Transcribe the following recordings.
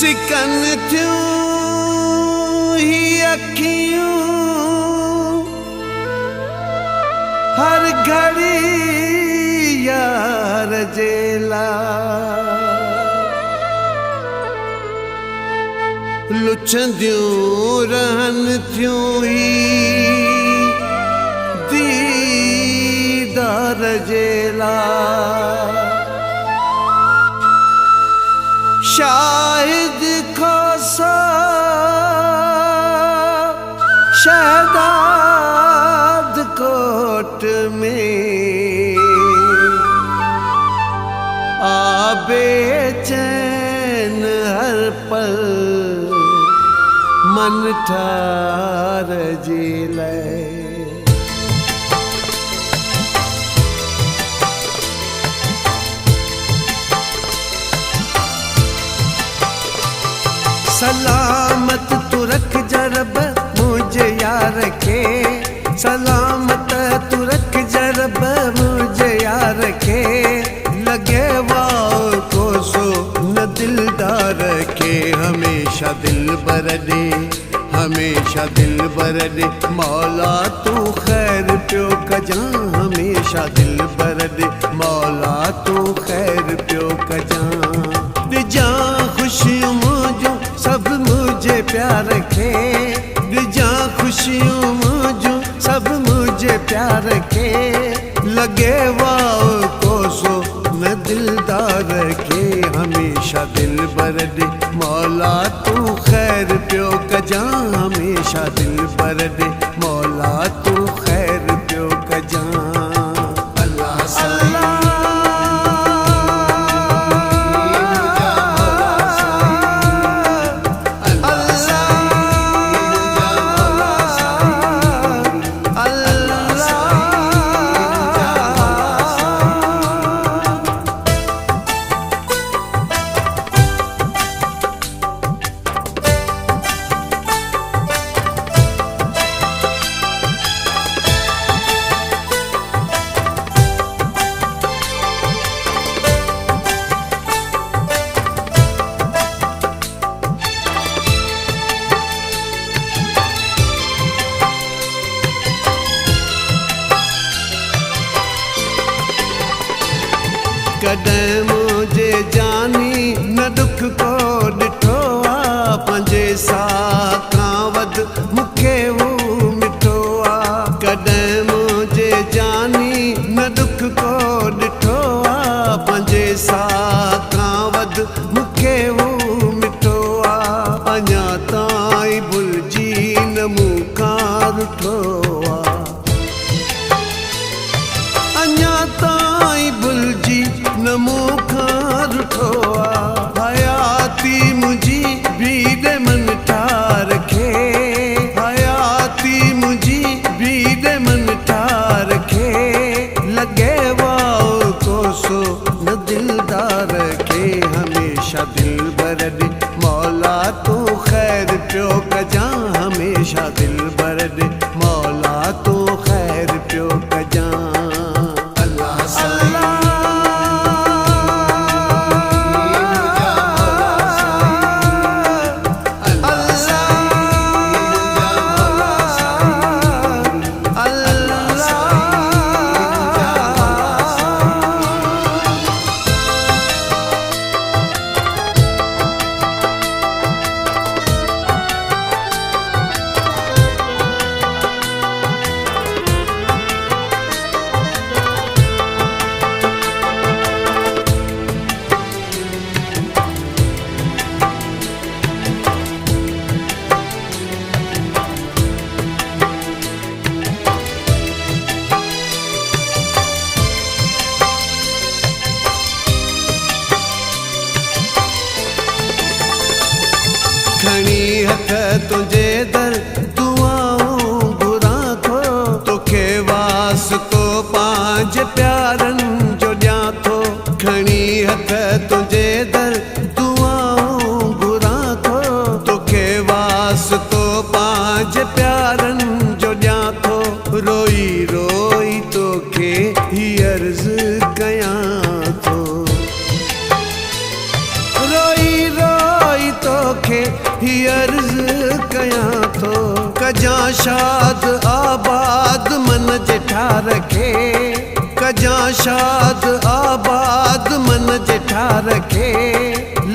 सिकन थियूं ही अखियूं हर घड़ी यार जेला लुचंदियूं रहन थियूं ही दीदार जेला शाहिद खोसा शहदाद कोट में आबे चैन हर पल मन ठार जिले सलामत तू रख जरब मुझे यार के सलामत तू रख जरब मुझे यार के लगे वाओ को सो न दिलदार के हमेशा दिल बरदे हमेशा दिल बरदे मौला तू खैर प्यो कजा हमेशा दिल बरदे मौला तू खैर प्यो कजा दिजा खुशियों मुझो सब मुझे प्यार के दिजा खुशियों मुझो सब मुझे प्यार के लगे वाओ को सो न दिलदार के हमेशा दिल बरदे मौला तू खैर प्यो कजा हमेशा दिल बरदे मौला तू खैर प्यो कजा अल्लाह अल्लाह कॾहिं मुझे जानी न दुख को ॾिठो आहे पंहिंजे सां खां वधि मूंखे हू मिठो आहे कॾहिं मुझे जानी न दुख को ॾिठो आहे पंहिंजे सां खां वधि मूंखे हू मिठो आहे अञा ताईं भुलिजी न मूंखां रुठो आहे अञा ताईं भुलिजी न मूंखां रुठो आहे हयाती मुंहिंजी भीड़ मन ठार खे हयाती मुंहिंजी भीड़ मन ठार खे लगे वाओ को सो न दिलदार खे हमेशा दिल बरदे मौला तू खैर प्यो कजा हमेशा दिल बरदे मौला तू खैर प्यो कजा अल्लाह अल्लाह खणी हथ तुझे दर दुआऊं घुरां थो तोखे वास्तो पांच प्यारनि जो ॾियां थो खणी हथ तुझे दर दुआऊं घुरां थो तोखे वास्तो पांच प्यारनि जो ॾियां थो रोई रोई तोखे ही अर्ज़ कयां थो रोई रोई तो शाद आबाद मन जेठा रखे, कजा शाद आबाद मन जेठा रखे,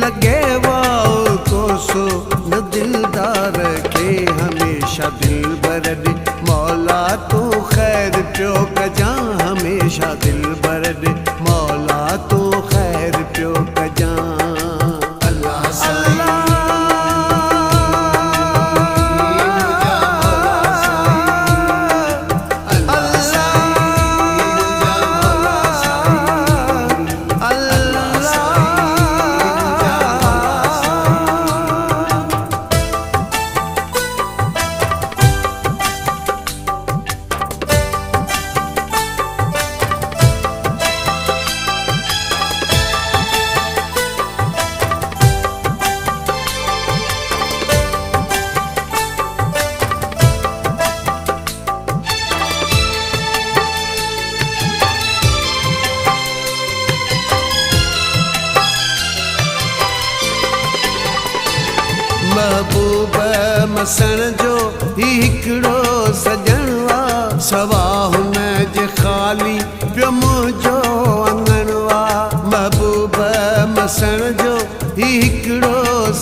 लगे वाओ को सो न दिलदार के, हमेशा दिल बरड मौला तू खैर प्यो कजा, हमेशा दिल बरड मौला तू खैर प्यो कजा। महबूब मसण जो हिकिड़ो सजणवा, सवा हुन जे ख़ाली पियो मुंहिंजो अंगणवा। महबूब मसण जो हिकिड़ो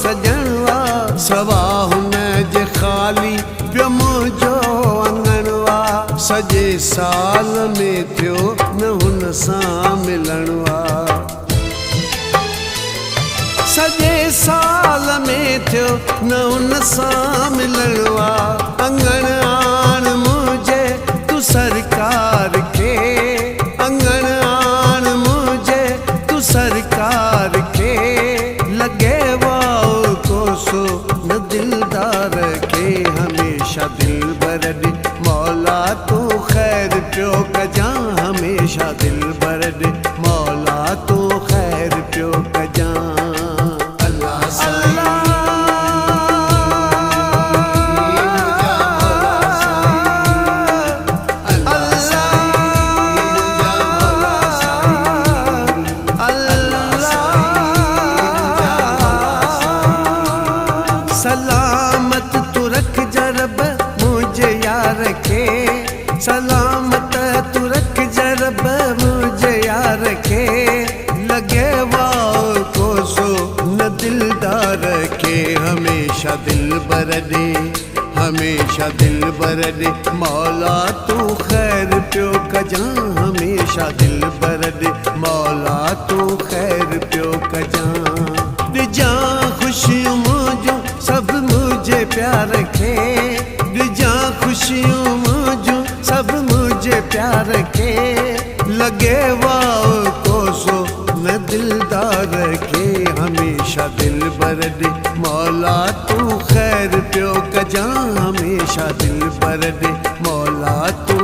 सजणवा, सवा हुन जे ख़ाली पियो मुंहिंजो अंगणवा। सॼे साल में थियो न हुन सां मिलणवा, सॼे साल में थियो न हुन सां मिलणवा। अंगण आण मुंहिंजे तूं सरकार खे, अंगण आण मुंहिंजे तूं सरकार खे, लगे वाओ को सो न दिलदार खे, हमेशा दिल बरड मौला तू खैर प्यो कजा, हमेशा दिल बरड मौला तू खैर प्यो कजा। सलामत तू रख जरब मुझे यार के, सलामत तू रख जरब मुझे यार के, लगे वाओ को सो न दिलदार के, हमेशा दिल बरदे, हमेशा दिल बरदे मौला तू खैर प्यो कजा, हमेशा दिल बरदे मौला तू खैर प्यो कजा। रिजा खुशियों मुझो सब मुझे प्यार खे, रिजा खुशियों मुझो सब मुझे प्यार खे, लगे वाओ को सो न दिलदार के, हमेशा दिल बरद मौला तू खैर प्यो कजा, हमेशा दिल बरद मौला तू